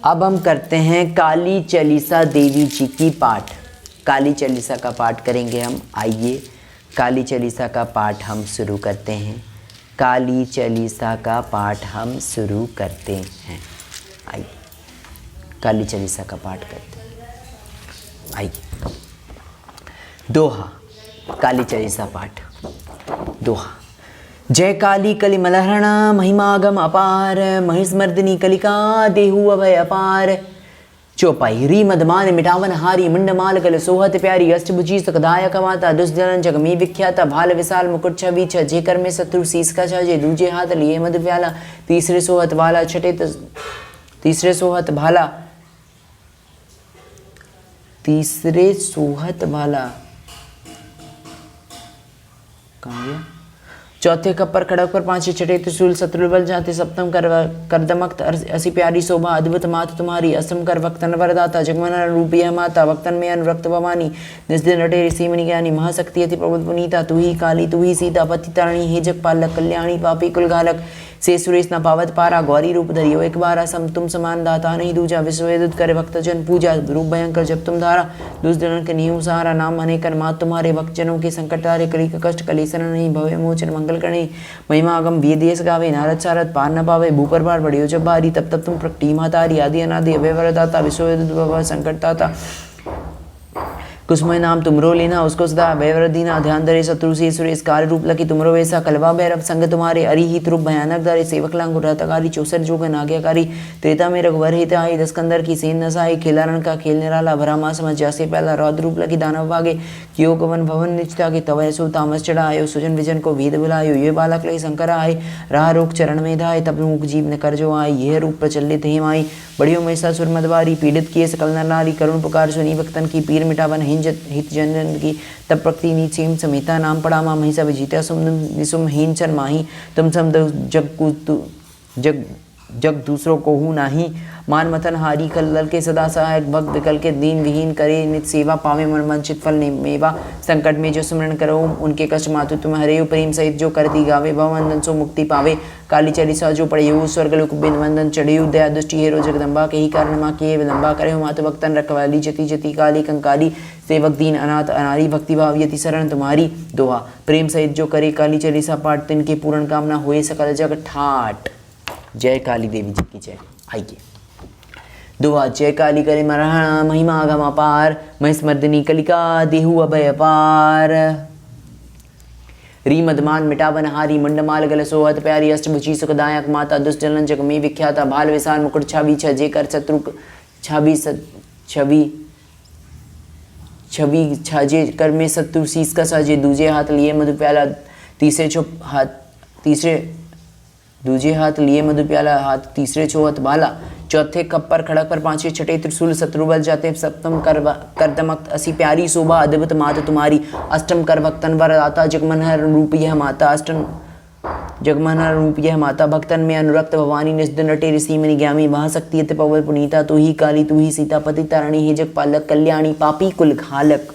अब हम करते हैं काली चालीसा देवी जी की पाठ। काली चालीसा का पाठ करेंगे हम। आइए काली चालीसा का पाठ हम शुरू करते हैं। काली चालीसा का पाठ हम शुरू करते हैं। आइए काली चालीसा का पाठ करते हैं। आइए दोहा। काली चालीसा पाठ दोहा। जय काली कली मलहरणा महिमागम अपार, महिस्मर्दिनी कलिका देहु अभय अपार। चौपाई। री मदमान मिटावन हारी मुंडमाल कल सोहत प्यारी, अष्टभुजी सुखदायक माता दुष्जन जगमी विख्याता, भाल विशाल मुकुट छवि छ, जेकर में शत्रु शीस का छे, दूजे हाथ लिए मधु प्याला, तीसरे सोहत वाला तीसरे सोहत भाला, तीसरे सोहत वाला कहाँ गया? चौथे कपर खड़क पर, पांचवे छठे त्रिशूल, शत्रु बल जाते, सप्तम करदमक्त असी प्यारी शोभा, अद्भुत मात तुम्हारी, अष्टम कर वक्तन वरदाता, जगमन रूप यह माता, वक्तन में अनुरक्त भवानी, निज दिन रटे ऋषि मुनि ज्ञानी, महाशक्ति अति प्रबल पुनीता, तू ही काली तू ही सीता, पति तारणी हे जगपालक, कल्याणी पापी कुल घालक, से सुरेश न पावत पारा, गौरी रूप धरियो एक बारा, सम तुम समान दाता नहीं दूजा, विश्ववेद करे भक्तजन पूजा, रूप भयंकर जब तुम धारा, दुष्जन के नीहू सहारा, नाम अनेकन मात तुम्हारे, भक्तजनों के संकट तारे, कली का कष्ट कलेसन नहीं, भवे मोचन मंगल करणी, महिमा अगम वेद देश गावे, नारद सारद पार न पावे, भूपर बार बढ़ियो जब बारी, तब तब तुम प्रकटी मातारी, आदि अनादि अभय वरदाता, विश्ववेद भव संकट ताता, कुसुमय नाम तुमरो लेना, उसको सदा भयवर दीना, ध्यान धरे शत्रु से सुरेश, कार्य रूप लकी तुमरो वैसा, कलवा भैरव संग तुम्हारे, अरिहित रूप भयानक धारे, सेवक लांगु रहतकारी, 64 जोगन आज्ञाकारी, त्रेता में रघुवर हित आई, 10 कंदर की सेन नसाई, खेलारण का खेल निराला, भरा मां समझ जासे पहला, रौद्र रूप लकी दानव भागे, कियो कवन भवन निचता के, तव ऐसो तामस चढ़ायो, सुजन विजन को भेद बुलायो, ये बालक लई शंकर आए, राह रोक चरण में धाय, तब मुख जीव न कर जो आई, यह रूप प्रचलित हेम आई, बड़ियों में सुर मदवारी, पीड़ित किए सकल नर नारी, करुण पुकार सुनी भक्तन की, पीर मिटावन हित जनजन की, तब प्रकृति नीच सीम समेता, नाम पड़ा माँ महिषा विजिता, सुम हीन चर माही, तुम सम जग दूसरों को हूँ नाही, मान मथन हारी कल के सदा सहायक, भक्त विकल के दीन विहीन करे नित सेवा, पावे मन वंचित फल मेवा, संकट में जो सुमरण करो उनके कष्ट मातु तुम हरे, प्रेम सहित जो करती गावे, भवंदन सो मुक्ति पावे, काली चालीसा जो पढ़े स्वर्गलोक बिन वंदन चढ़े, दया दृष्टि हेरो जगदम्बा, के ही कारण माँ के विलंबा करे, मातु भक्तन रखवाली, जति जति काली कंकाली, सेवक दीन अनाथ अनारी, भक्ति भाव यति शरण तुम्हारी। दोहा। प्रेम सहित जो करे काली चालीसा पाठ, तिनके पूर्ण कामना होए सकल जग ठाट। जय काली देवी जी की जय। आइए दोहा। जय काली करे मरहणा महिमा अगम अपार, महिस्मर्दिनी कलिका देहु अभय अपार। री मदमान मिटावन हारी, मुंडमाल गल सोहत प्यारी, अष्टभुजी सुखदायक माता, दुष्जन जग में विख्याता, भाल विशाल मुकुट छवि छ, जेकर शत्रु छवि छाजे कर में शत्रु शीस का साजे, दूजे हाथ लिए मधु प्याला, दूजे हाथ लिए मधु प्याला, हाथ तीसरे छोहत भाला, चौथे कपर खड़क पर, पांचवे छठे त्रिशूल, शत्रु बल जाते, सप्तम करदमक्त असी प्यारी शोभा, अद्भुत मात तुम्हारी, अष्टम कर भक्तन वरदाता, जगमनहर रूप यह माता, जगमनहर रूप यह माता, भक्तन में अनुरक्त भवानी, निस्दिन रटे ऋषि मुनि ज्ञानी, महाशक्ति अति प्रबल पुनीता, तू ही काली तू ही सीता, पति तारणी हे जगपालक, कल्याणी पापी कुल घालक,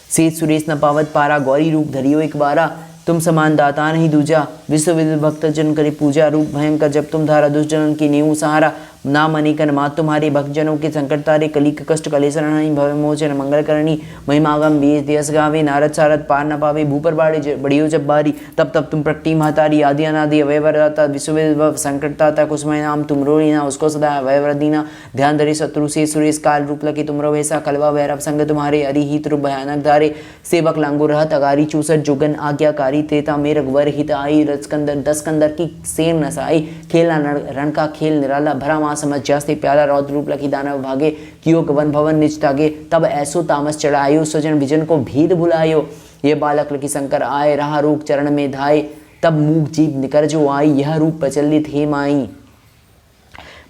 से सुरेश न पावत पारा, गौरी रूप धरियो एक बारा, तुम समान दाता नहीं दूजा, विश्वविद भक्त जन करे पूजा, रूप भयंकर जब तुम धारा, दुष्जनन की नींव सहारा, नाम अनेकन मात तुम्हारे, भक्तजनों के संकट तारे, कली के कष्ट कलेसन नहीं, भव मोचन मंगल करणी, महिमागम वेद देश गावे, नारद सारद पार न पावे, भूपर बाड़े बढ़ियो जब बारी, तब तब तुम प्रकटी महतारी, आदि अनादि अभय वरदाता, विश्वविद भव संकट ताता, कुसुमय नाम तुमरो लीना, उसको सदा अभय वर दीना, ध्यान धरे शत्रु से सुरेश, काल रूप लकी तुमरो वैसा, कलवा भैरव संग तुम्हारे, अरिहित रूप भयानक धारे, सेवक लांगु रहत अगारी, 64 जोगन आज्ञाकारी, त्रेता में रघुवर हित आई, 10 कंदर की सेन नसाई, खेला रण का खेल निराला, भरा मां समझ जास्ते प्याला, रौद्र रूप लकी दानव भागे, कियो वन भवन निज तागे, तब ऐसो तामस चढ़ायो, स्वजन विजन को भेद बुलायो, ये बालक लकी शंकर आए, राह रोक चरण में धाय, तब मूक जीव निकर जो आई, यह रूप प्रचलित हे माई,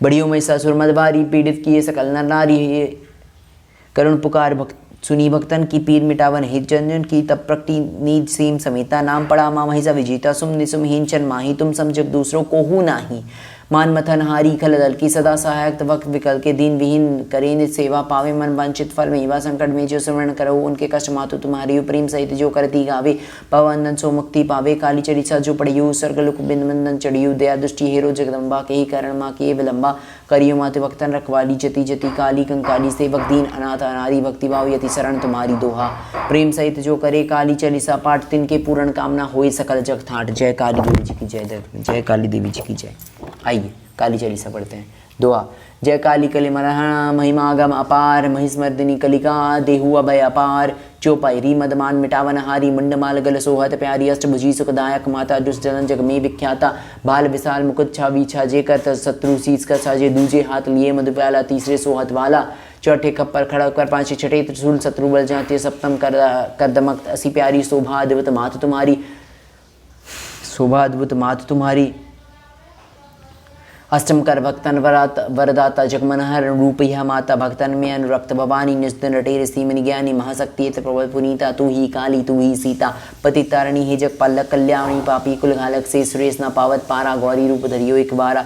बड़ियों में ससुर मदवारी, पीड़ित किए सकल नर नारी, करुण पुकार सुनी भक्तन की, पीर मिटावन हित जनजन की, तब प्रकटी नीज सीम समेता, नाम पड़ा माँ महिषा विजेता, सुम निसुम हीन चन माही, तुम समझ दूसरों को हूँ नाही, मान मथन हारी खल दल की सदा सहायक वक्त विकल के दीन विहीन करे नित सेवा पावे मन वांछित फल मीवा संकट में जो स्मरण करो उनके कष्ट मातु तुम्हारी प्रेम सहित जो करती गावे पवनंदन सो मुक्ति पावे काली चरिसा जो पढ़ियो सर्गलुक बिंद मंदन चढ़ियो दया दृष्टि हेरो जगदम्बा के ही कारण माँ के विलंबा करियो माते वक्तन रखवाली जति जति काली कंकाली सेवक दीन अनाथ अनारी भक्ति भाव यति शरण तुम्हारी दोहा प्रेम सहित जो करे काली चालीसा पाठ तिनके पूर्ण कामना होए सकल जग ठाठ। जय काली देवी जी की जय, जय काली देवी जी की जय। आइए काली चालीसा पढ़ते हैं। दोहा। जय काली कली मरहणा महिमागम अपार महिस्मर्दिनी कलिका देहु अभय अपार चौपाई मदमान मिटावन हारी मुंडमाल गल सोहत प्यारी अष्टभुजी सुखदायक माता दुष्टजन जग में विख्याता बाल विशाल मुकुट छवि छाजे कर शत्रु शीस का साजे दूजे हाथ लिए मधु प्याला तीसरे सोहत वाला चौथे खप्पर खड़ा कर पांचे छठे त्रिशूल शत्रु बल जाते सप्तम कर दमक असी प्यारी शोभा अद्भुत मात तुम्हारी शोभा अद्भुत मात तुम्हारी अष्टम कर भक्तन वरदाता जगमनहर रूप यह माता भक्तन में अनुरक्त भवानी निस्दन रटे ऋषिमनि ज्ञानी महाशक्ति प्रबल पुनीता तू ही काली तू ही सीता पति तारणी हे जग पल्लक कल्याणी पापी कुल घालक से सुरेश न पावत पारा गौरी रूप धरियो एक बारा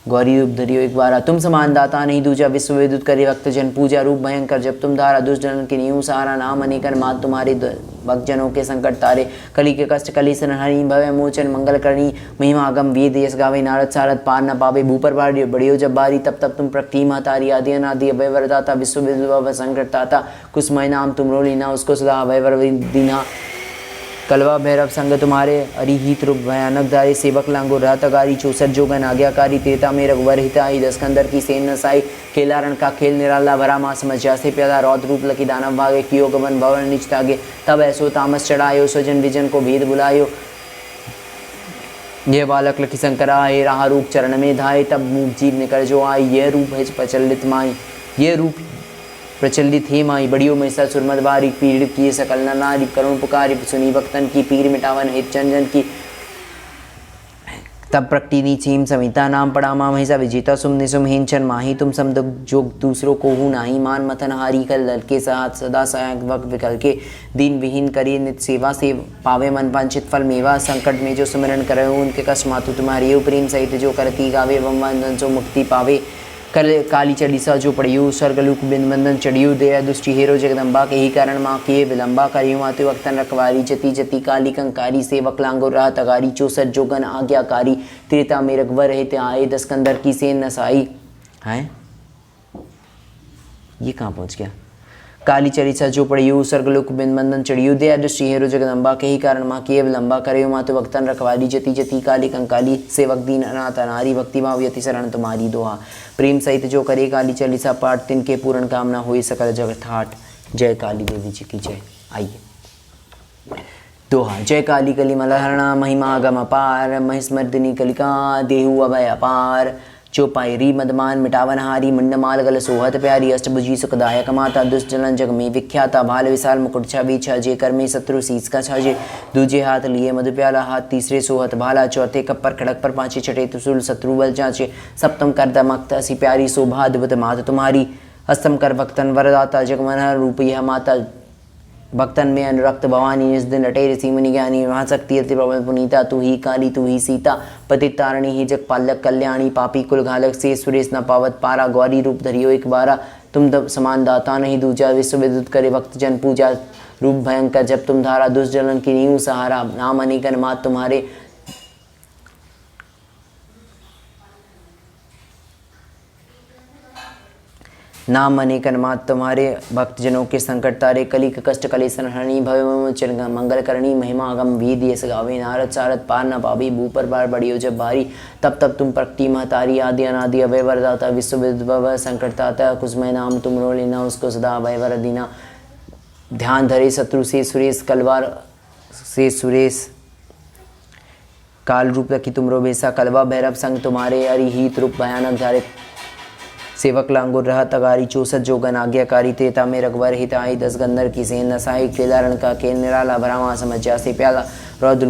गौरी रूप धरियो एक बारा तुम समान दाता नहीं दूजा विश्व विद्युत करे भक्त जन पूजा रूप भयंकर जब तुम धारा दुष्टजन की नींव सारा नाम अनेकर मात तुम्हारे भक्तजनों के संकट तारे कली के कष्ट कली संहरणी भय मोचन मंगल करणी महिमा अगम वेद यश गावे नारद सारद पार न पावे भूपर बार बड़ियो जब बारी तब तब तुम प्रतिमा तारी आदि अनादि अभय वरदाता विश्व विद्युत संकट ताता कुसमय नाम तुम रो लीना उसको सदा अभय वर दीना कलवा भैरव संग तुम्हारे अरिहित रूप भयानक धारे सेवक लांगो रातगारी चौसठ जोगन आज्ञाकारी तेता में रघुवर हिताई दस्कंदर की सेन नसाई खेलारण का खेल निराला भरा मास मज्जा से प्यादा रौद्र रूप लकी दानव भागे कियो गमन भवन निच तागे तब ऐसो तामस चढ़ायो स्वजन विजन को भेद बुलायो ये बालक लकी शंकरा आए राह रूप चरण में धाये तब मूक जीव निकल जो आई यह रूप है प्रचलित माई ये रूप प्रचलित हे माई बड़ियो मैसा सुरमद बारी पीड़ किए सकल नारी करुण पुकारी सुनी भक्तन की पीर मिटावन हित चंजन की तब प्रकटिनी चीम समिता नाम पड़ा माँ महिषा विजेता सुम निसुम हिंचन माही तुम सम जोग दूसरों को हूँ नाही मान मथन हारी कल दल के साथ सदा सहायक वक्त विकल के दीन विहीन करिए नित सेवा से पावे मन वांछित फल मेवा संकट में जो सुमिरन करे उनके कष्ट मातु तुम्हारी प्रेम सहित जो करती गावे वंदन सो मुक्ति पावे कल काली चालीसा जो पढ़ियो स्वर्गलुक बिंद बंधन चढ़ियो दया दुष्टि हेरो जगदम्बा के ही कारण माँ के विलंबा करियो मातु वक्तन रखवारी जति जति काली कंकारी सेवक लांगो राह तगारी चौसठ जोगन आज्ञाकारी त्रेता में रघुवर रहते आए दस्कंदर की सेन नसाई है ये कहाँ पहुँच गया। काली चालीसा जो पढ़ियो स्वर्गलोक बिंद बंधन चढ़ियो दया दृष्टि हेरो जगदम्बा के ही कारण माँ के विलंबा करियो मातु वक्तन रखवारी जति जति काली कंकाली सेवक दीन अनाथ अनारी भक्ति भाव यति शरण तुम्हारी दोहा प्रेम सहित जो करे काली चालीसा पाठ तिनके पूर्ण कामना हुई सकल जगत ठाठ। जय काली देवी जी की जय। आइए दोहा। जय काली कली मलहरणा महिमा गम अपार महिस्मर्दिनी कलिका देहु अभय अपार चौपाई मदमान मिटावन हारी मुंडमाल गल सोहत प्यारी अष्टभुजी सुखदायक माता दुष्टजन जग में विख्याता भाल विशाल मुकुट छवि छजे कर में शत्रु शीस का छजे दूजे हाथ लिए मधु प्याला हाथ तीसरे सोहत भाला चौथे कप्पर खड़क पर पांचे छठे त्रिशूल शत्रु बल जांचे सप्तम कर दमक असी प्यारी शोभा अद्भुत मात तुम्हारी अष्टम कर भक्तन वरदाता जगमनहर रूप यह माता भक्तन में अनुरक्त भवानी निज दिन रटे ऋषिमुनि ज्ञानी महाशक्ति अति प्रबल पुनीता तू ही काली तू ही सीता पति तारणी ही जग पालक कल्याणी पापी कुल घालक से सुरेश न पावत पारा गौरी रूप धरियो एक बारा तुम समान दाता नहीं दूजा विश्व विद्युत करे भक्त जन पूजा रूप भयंकर जब तुम धारा दुष्जलन की नींव सहारा नाम अनेकन मात तुम्हारे नाम अनेकन मात तुम्हारे भक्तजनों के संकट तारे कली का कष्ट कली संहरणी भय मंगल करणी महिमा अगम वेद यश गावे नारद सारद पार न पावी भूपर बार बड़ियो जब भारी तब तब तुम प्रकटी महतारी आदि अनादि अभय वरदाता विश्व विद्भव संकट ताता कुसमय नाम तुम रो लेना उसको सदा अभय वर दीना ध्यान धरे शत्रु से सुरेश कलवार से सुरेश काल रूप रखी तुम रो बेसा कलवा भैरव संग तुम्हारे अरिहित रूप भयानक धारे सेवक लांगुर रहा तगारी चौसठ जोगन आज्ञाकारी तेता में रघुवर हिताई दस गंदर की सेन नसाई खेलारण का खेल निराला भरावा समझा से प्याला रौद्र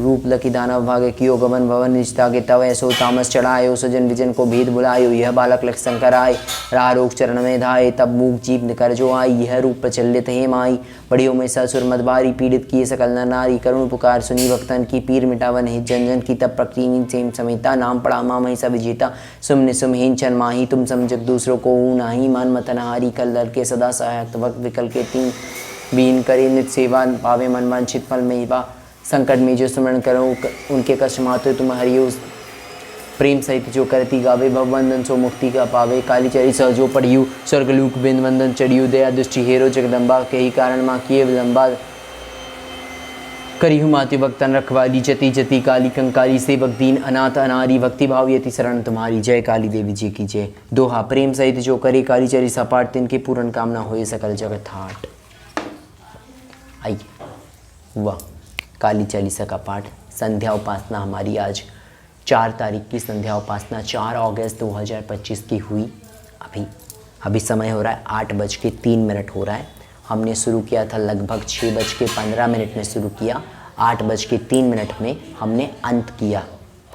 रूप लकी दानव भागे कियो गमन भवन निजता के तव ऐसो तामस चढ़ायो सजन विजन को भेद बुलायो यह बालक लख शंकर आए रारोग चरण में धाये तब मूक जीव कर जो आई यह रूप प्रचलित हे माई बड़ियों में ससुर मदबारी पीड़ित किए सकल नर नारी करुण पुकार सुनी भक्तन की पीर मिटावन हित जन जन की तब प्रकृति सेम समेता नाम पड़ा माँ महिषा विजेता सुमने सुमहीन चन माही तुम समझक दूसरों को नाही मन मतनहारी कल लर के सदा सहायक वक्त विकल के तीन बीन करे नित सेवा पावे मन वांछित फल में बा संकट में जो स्मरण करो उनके कष्ट माते तुम हरियो प्रेम सहित जो करती गावे भवबंधन सो मुक्ति का पावे काली चरी सहजो पढ़ियु स्वर्गलूक बिंद वंदन चढ़ियु दया दृष्टि हेरो जगदम्बा के ही कारण माँ किए विलंबा करिहु माति भक्तन रखवाली जति जति काली कंकाली सेवक दीन अनाथ अनारी भक्ति भाव यति शरण तुम्हारी जय काली देवी जी की जय। दोहा प्रेम सहित जो करे काली चरी सपाट तिनके पूर्ण कामना होए सकल जगत हाट। आइए वाह काली चालीसा का पाठ संध्या उपासना हमारी आज 4 तारीख की संध्या उपासना 4 अगस्त 2025 की हुई। अभी समय हो रहा है 8:03 हो रहा है। हमने शुरू किया था लगभग 6:15 में शुरू किया, 8:03 में हमने अंत किया,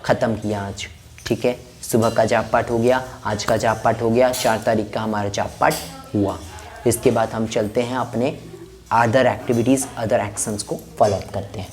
ख़त्म किया आज। ठीक है, सुबह का जाप पाठ हो गया, आज का जाप पाठ हो गया, 4 तारीख का हमारा जाप पाठ हुआ। इसके बाद हम चलते हैं अपने अदर एक्टिविटीज़, अदर एक्शंस को फॉलो अप करते हैं।